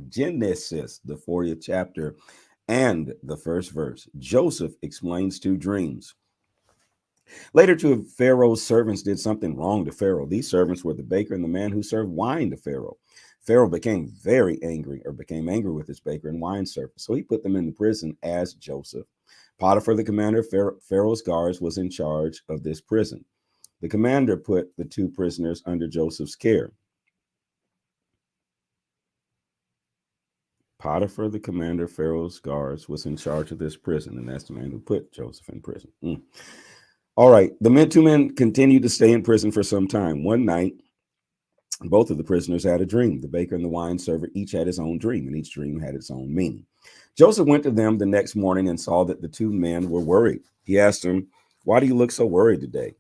Genesis, the 40th chapter, and the first verse. Joseph explains two dreams. Later, two of Pharaoh's servants did something wrong to Pharaoh. These servants were the baker and the man who served wine to Pharaoh. Pharaoh became angry with his baker and wine servant. So he put them in the prison as Joseph. Potiphar, the commander of Pharaoh's guards, was in charge of this prison. The commander put the two prisoners under Joseph's care. Potiphar, the commander of Pharaoh's guards, was in charge of this prison, and that's the man who put Joseph in prison. All right, two men continued to stay in prison for some time. One night, both of the prisoners had a dream. The baker and the wine server each had his own dream, and each dream had its own meaning. Joseph went to them the next morning and saw that the two men were worried. He asked them, "Why do you look so worried today?"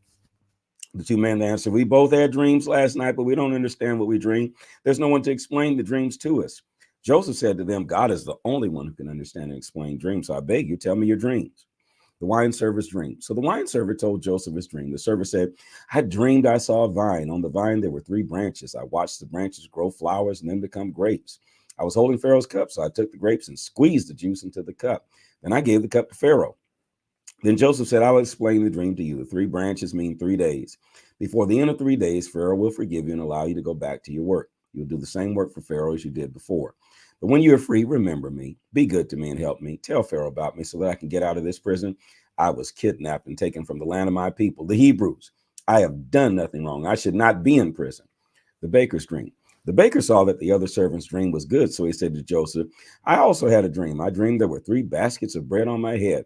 The two men answered, "We both had dreams last night, but we don't understand what we dreamed. There's no one to explain the dreams to us." Joseph said to them, "God is the only one who can understand and explain dreams. So I beg you, tell me your dreams." The wine server's dream. So the wine server told Joseph his dream. The server said, "I dreamed I saw a vine. On the vine, there were 3 branches. I watched the branches grow flowers and then become grapes. I was holding Pharaoh's cup, so I took the grapes and squeezed the juice into the cup. Then I gave the cup to Pharaoh." Then Joseph said, "I will explain the dream to you. The 3 branches mean 3 days. Before the end of 3 days, Pharaoh will forgive you and allow you to go back to your work. You'll do the same work for Pharaoh as you did before. But when you are free, remember me. Be good to me and help me. Tell Pharaoh about me so that I can get out of this prison. I was kidnapped and taken from the land of my people, the Hebrews. I have done nothing wrong. I should not be in prison." The baker's dream. The baker saw that the other servant's dream was good, so he said to Joseph, "I also had a dream. I dreamed there were 3 baskets of bread on my head.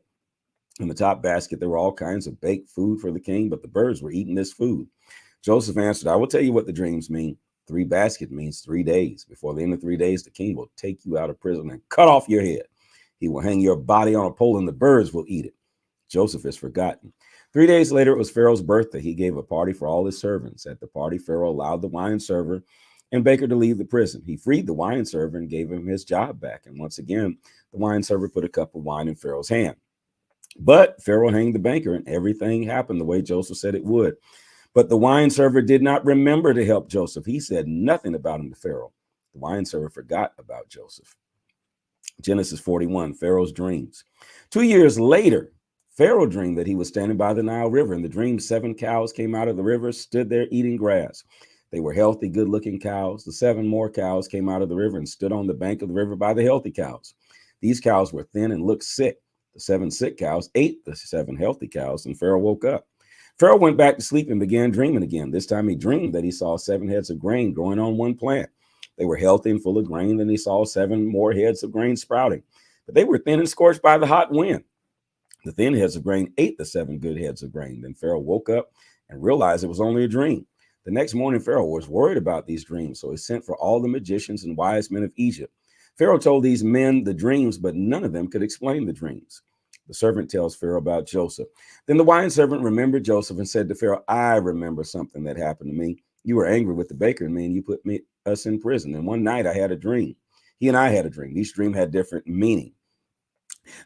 In the top basket, there were all kinds of baked food for the king, but the birds were eating this food." Joseph answered, "I will tell you what the dreams mean. 3 basket means 3 days. Before the end of 3 days, the king will take you out of prison and cut off your head. He will hang your body on a pole and the birds will eat it." Joseph has forgotten. 3 days later, it was Pharaoh's birthday. He gave a party for all his servants. At the party, Pharaoh allowed the wine server and baker to leave the prison. He freed the wine server and gave him his job back. And once again, the wine server put a cup of wine in Pharaoh's hand. But Pharaoh hanged the baker, and everything happened the way Joseph said it would. But the wine server did not remember to help Joseph. He said nothing about him to Pharaoh. The wine server forgot about Joseph. Genesis 41, Pharaoh's dreams. 2 years later, Pharaoh dreamed that he was standing by the Nile River. In the dream, 7 cows came out of the river, stood there eating grass. They were healthy, good-looking cows. The 7 more cows came out of the river and stood on the bank of the river by the healthy cows. These cows were thin and looked sick. The 7 sick cows ate the 7 healthy cows, and Pharaoh woke up. Pharaoh went back to sleep and began dreaming again. This time he dreamed that he saw 7 heads of grain growing on one plant. They were healthy and full of grain. Then he saw 7 more heads of grain sprouting, but they were thin and scorched by the hot wind. The thin heads of grain ate the 7 good heads of grain. Then Pharaoh woke up and realized it was only a dream. The next morning, Pharaoh was worried about these dreams, so he sent for all the magicians and wise men of Egypt. Pharaoh told these men the dreams, but none of them could explain the dreams. The servant tells Pharaoh about Joseph. Then the wine servant remembered Joseph and said to Pharaoh, "I remember something that happened to me. You were angry with the baker and me, and you put us in prison. And one night I had a dream. He and I had a dream. Each dream had different meaning.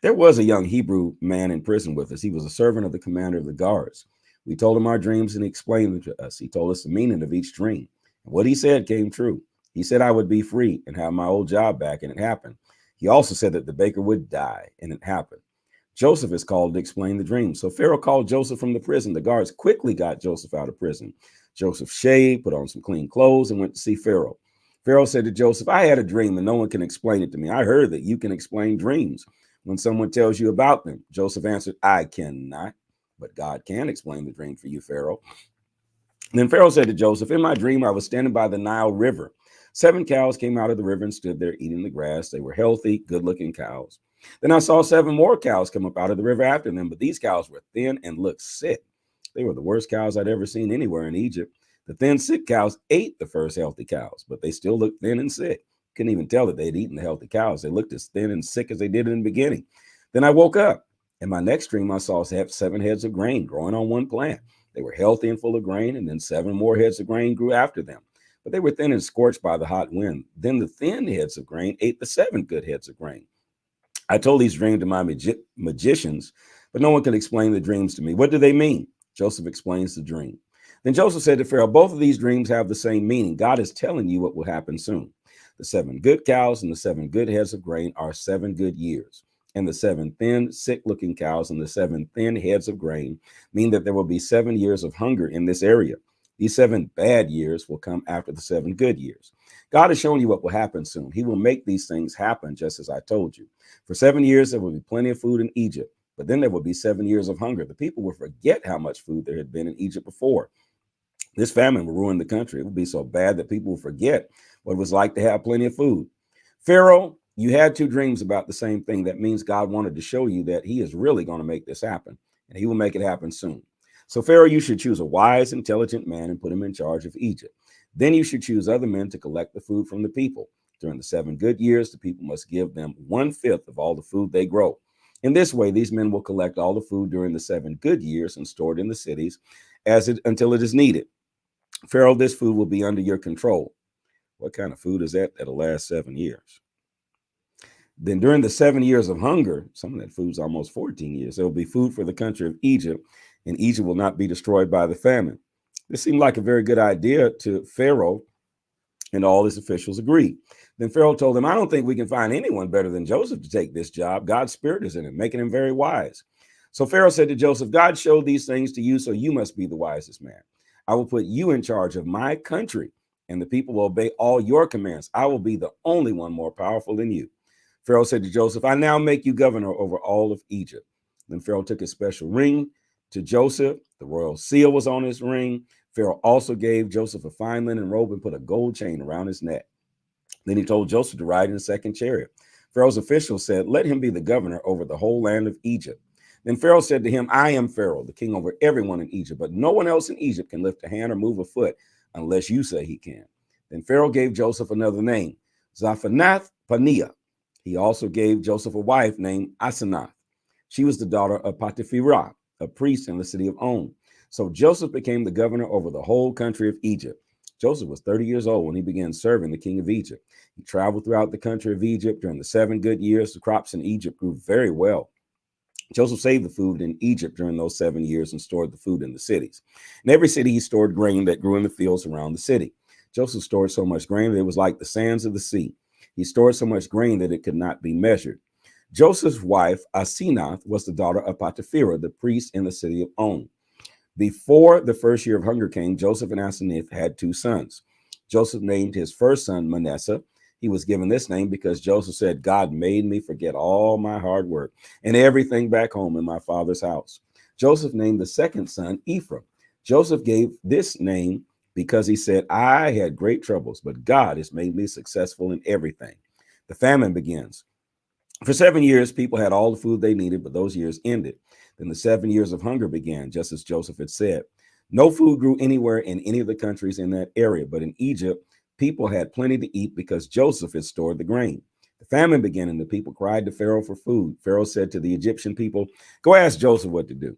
There was a young Hebrew man in prison with us. He was a servant of the commander of the guards. We told him our dreams and he explained them to us. He told us the meaning of each dream. And what he said came true. He said I would be free and have my old job back, and it happened. He also said that the baker would die, and it happened. Joseph is called to explain the dream. So Pharaoh called Joseph from the prison. The guards quickly got Joseph out of prison. Joseph shaved, put on some clean clothes, and went to see Pharaoh. Pharaoh said to Joseph, "I had a dream and no one can explain it to me. I heard that you can explain dreams when someone tells you about them." Joseph answered, "I cannot, but God can explain the dream for you, Pharaoh." Then Pharaoh said to Joseph, "In my dream, I was standing by the Nile River. 7 cows came out of the river and stood there eating the grass. They were healthy, good-looking cows. Then I saw 7 more cows come up out of the river after them, but these cows were thin and looked sick. They were the worst cows I'd ever seen anywhere in Egypt. The thin, sick cows ate the first healthy cows, but they still looked thin and sick. Couldn't even tell that they'd eaten the healthy cows. They looked as thin and sick as they did in the beginning. Then I woke up. In my next dream, I saw 7 heads of grain growing on one plant. They were healthy and full of grain, and then 7 more heads of grain grew after them. But they were thin and scorched by the hot wind. Then the thin heads of grain ate the 7 good heads of grain. I told these dreams to my magicians, but no one could explain the dreams to me. What do they mean?" Joseph explains the dream. Then Joseph said to Pharaoh, "Both of these dreams have the same meaning. God is telling you what will happen soon. The 7 good cows and the 7 good heads of grain are 7 good years. And the 7 thin, sick-looking cows and the 7 thin heads of grain mean that there will be 7 years of hunger in this area. These 7 bad years will come after the 7 good years. God has shown you what will happen soon. He will make these things happen just as I told you. For 7 years, there will be plenty of food in Egypt, but then there will be 7 years of hunger. The people will forget how much food there had been in Egypt before. This famine will ruin the country. It will be so bad that people will forget what it was like to have plenty of food. Pharaoh, you had 2 dreams about the same thing. That means God wanted to show you that he is really going to make this happen, and he will make it happen soon. So Pharaoh, you should choose a wise, intelligent man and put him in charge of Egypt. Then you should choose other men to collect the food from the people. During the 7 good years, the people must give them 1/5 of all the food they grow. In this way, these men will collect all the food during the 7 good years and store it in the cities until it is needed. Pharaoh, this food will be under your control. What kind of food is that that'll last 7 years? Then during the 7 years of hunger, some of that food's almost 14 years, there will be food for the country of Egypt, and Egypt will not be destroyed by the famine. This seemed like a very good idea to Pharaoh, and all his officials agreed. Then Pharaoh told them, I don't think we can find anyone better than Joseph to take this job. God's spirit is in him, making him very wise. So Pharaoh said to Joseph, God showed these things to you, so you must be the wisest man. I will put you in charge of my country, and the people will obey all your commands. I will be the only one more powerful than you. Pharaoh said to Joseph, I now make you governor over all of Egypt. Then Pharaoh took his special ring to Joseph. The royal seal was on his ring. Pharaoh also gave Joseph a fine linen robe and put a gold chain around his neck. Then he told Joseph to ride in a second chariot. Pharaoh's officials said, let him be the governor over the whole land of Egypt. Then Pharaoh said to him, I am Pharaoh, the king over everyone in Egypt, but no one else in Egypt can lift a hand or move a foot unless you say he can. Then Pharaoh gave Joseph another name, Zaphanath-Paneah. He also gave Joseph a wife named Asenath. She was the daughter of Potipharah, a priest in the city of On. So Joseph became the governor over the whole country of Egypt. Joseph was 30 years old when he began serving the king of Egypt. He traveled throughout the country of Egypt. During the 7 good years, the crops in Egypt grew very well. Joseph saved the food in Egypt during those 7 years and stored the food in the cities. In every city, he stored grain that grew in the fields around the city. Joseph stored so much grain that it was like the sands of the sea. He stored so much grain that it could not be measured. Joseph's wife, Asenath, was the daughter of Potipharah, the priest in the city of On. Before the first year of hunger came, Joseph and Asenath had 2 sons. Joseph named his first son Manasseh. He was given this name because Joseph said, God made me forget all my hard work and everything back home in my father's house. Joseph named the second son Ephraim. Joseph gave this name because he said, I had great troubles, but God has made me successful in everything. The famine begins. For 7 years, people had all the food they needed, but those years ended. Then the 7 years of hunger began, just as Joseph had said. No food grew anywhere in any of the countries in that area, but in Egypt, people had plenty to eat because Joseph had stored the grain. The famine began, and the people cried to Pharaoh for food. Pharaoh said to the Egyptian people, go ask Joseph what to do.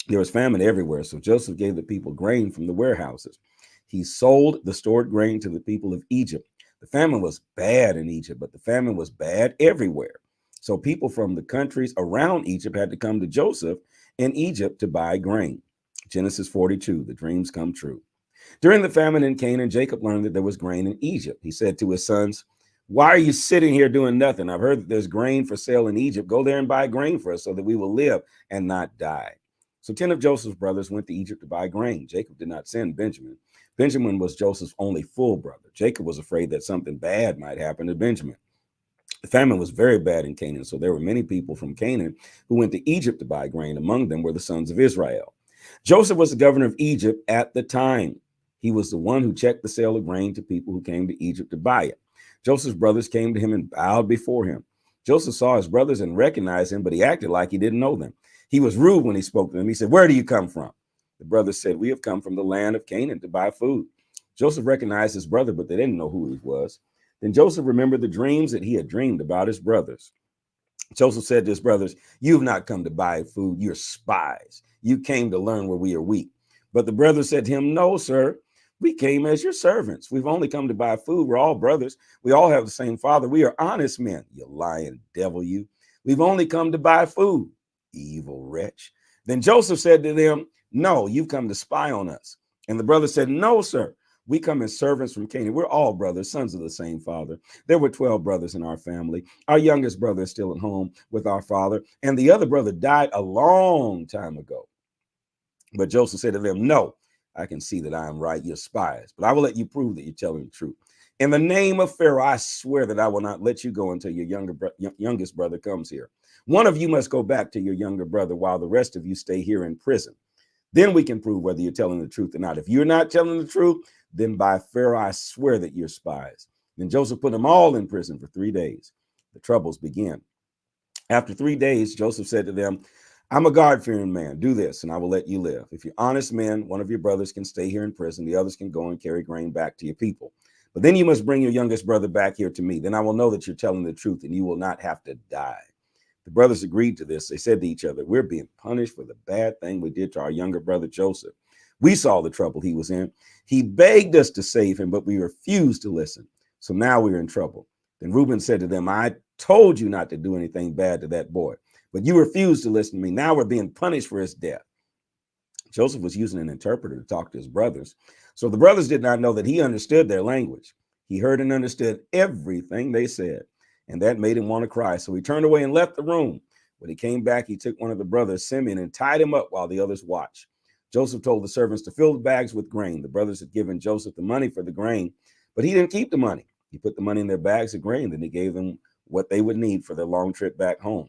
There was famine everywhere, so Joseph gave the people grain from the warehouses. He sold the stored grain to the people of Egypt. The famine was bad in Egypt, but the famine was bad everywhere. So people from the countries around Egypt had to come to Joseph in Egypt to buy grain. Genesis 42, the dreams come true. During the famine in Canaan, Jacob learned that there was grain in Egypt. He said to his sons, why are you sitting here doing nothing? I've heard that there's grain for sale in Egypt. Go there and buy grain for us so that we will live and not die. So 10 of Joseph's brothers went to Egypt to buy grain. Jacob did not send Benjamin. Benjamin was Joseph's only full brother. Jacob was afraid that something bad might happen to Benjamin. The famine was very bad in Canaan, so there were many people from Canaan who went to Egypt to buy grain. Among them were the sons of Israel. Joseph was the governor of Egypt at the time. He was the one who checked the sale of grain to people who came to Egypt to buy it. Joseph's brothers came to him and bowed before him. Joseph saw his brothers and recognized him, but he acted like he didn't know them. He was rude when he spoke to them. He said, where do you come from? The brothers said, we have come from the land of Canaan to buy food. Joseph recognized his brother, but they didn't know who he was. Then Joseph remembered the dreams that he had dreamed about his brothers. Joseph said to his brothers, you've not come to buy food, you're spies. You came to learn where we are weak. But the brothers said to him, no, sir, we came as your servants. We've only come to buy food. We're all brothers. We all have the same father. We are honest men. You lying devil, you. We've only come to buy food, evil wretch. Then Joseph said to them, no, you've come to spy on us. And the brothers said, no, sir, We come as servants from Canaan. We're all brothers, sons of the same father. There were 12 brothers in our family. Our youngest brother is still at home with our father, and the other brother died a long time ago. But Joseph said to them, no, I can see that I am right. You're spies, but I will let you prove that you're telling the truth. In the name of Pharaoh, I swear that I will not let you go until your youngest brother comes here. One of you must go back to your younger brother while the rest of you stay here in prison. Then we can prove whether you're telling the truth or not. If you're not telling the truth, then by Pharaoh, I swear that you're spies. Then Joseph put them all in prison for 3 days. The troubles began. After 3 days, Joseph said to them, I'm a God-fearing man. Do this, and I will let you live. If you're honest men, one of your brothers can stay here in prison. The others can go and carry grain back to your people. But then you must bring your youngest brother back here to me. Then I will know that you're telling the truth, and you will not have to die. The brothers agreed to this. They said to each other, we're being punished for the bad thing we did to our younger brother Joseph. We saw the trouble he was in. He begged us to save him, but we refused to listen. So now we're in trouble. Then Reuben said to them, I told you not to do anything bad to that boy, but you refused to listen to me. Now we're being punished for his death. Joseph was using an interpreter to talk to his brothers. So the brothers did not know that he understood their language. He heard and understood everything they said, and that made him want to cry. So he turned away and left the room. When he came back, he took one of the brothers, Simeon, and tied him up while the others watched. Joseph told the servants to fill the bags with grain. The brothers had given Joseph the money for the grain, but he didn't keep the money. He put the money in their bags of grain. Then he gave them what they would need for their long trip back home.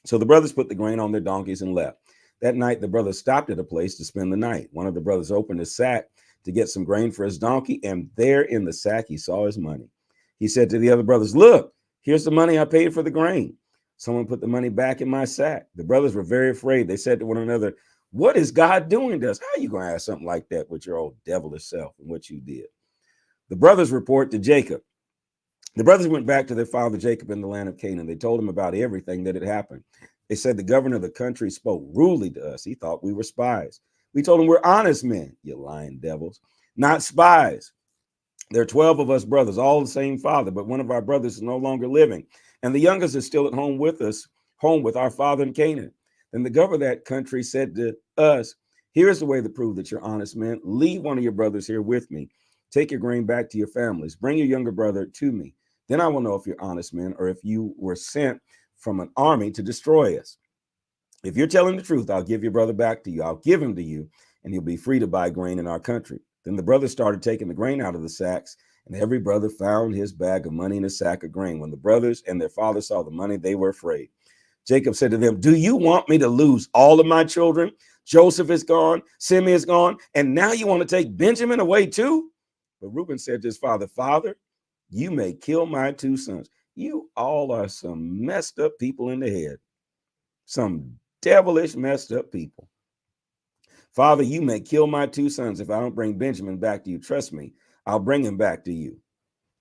So the brothers put the grain on their donkeys and left. That night, the brothers stopped at a place to spend the night. One of the brothers opened his sack to get some grain for his donkey, and there in the sack, he saw his money. He said to the other brothers, look, here's the money I paid for the grain. Someone put the money back in my sack. The brothers were very afraid. They said to one another, what is God doing to us? How are you going to ask something like that with your old devilish self and what you did? The brothers report to Jacob. The brothers went back to their father Jacob in the land of Canaan. They told him about everything that had happened. They said the governor of the country spoke rudely to us. He thought we were spies. We told him we're honest men, you lying devils, not spies. There are 12 of us brothers, all the same father, but one of our brothers is no longer living, and the youngest is still at home with us, home with our father in Canaan. Then the governor of that country said to us, here's the way to prove that you're honest men. Leave one of your brothers here with me. Take your grain back to your families. Bring your younger brother to me. Then I will know if you're honest men or if you were sent from an army to destroy us. If you're telling the truth, I'll give your brother back to you. I'll give him to you, and he'll be free to buy grain in our country. Then the brothers started taking the grain out of the sacks, and every brother found his bag of money in a sack of grain. When the brothers and their father saw the money, they were afraid. Jacob said to them, do you want me to lose all of my children? Joseph is gone, Simeon is gone, and now you want to take Benjamin away too? But Reuben said to his father, Father, you may kill my 2 sons. You all are some messed up people in the head. Some devilish messed up people. Father, you may kill my 2 sons if I don't bring Benjamin back to you. Trust me, I'll bring him back to you.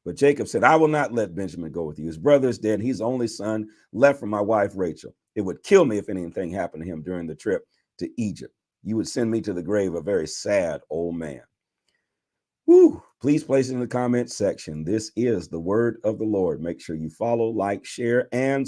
But Jacob said, I will not let Benjamin go with you. His brother is dead. He's the only son left from my wife, Rachel. It would kill me if anything happened to him during the trip to Egypt. You would send me to the grave, a very sad old man. Woo. Please place it in the comment section. This is the word of the Lord. Make sure you follow, like, share, and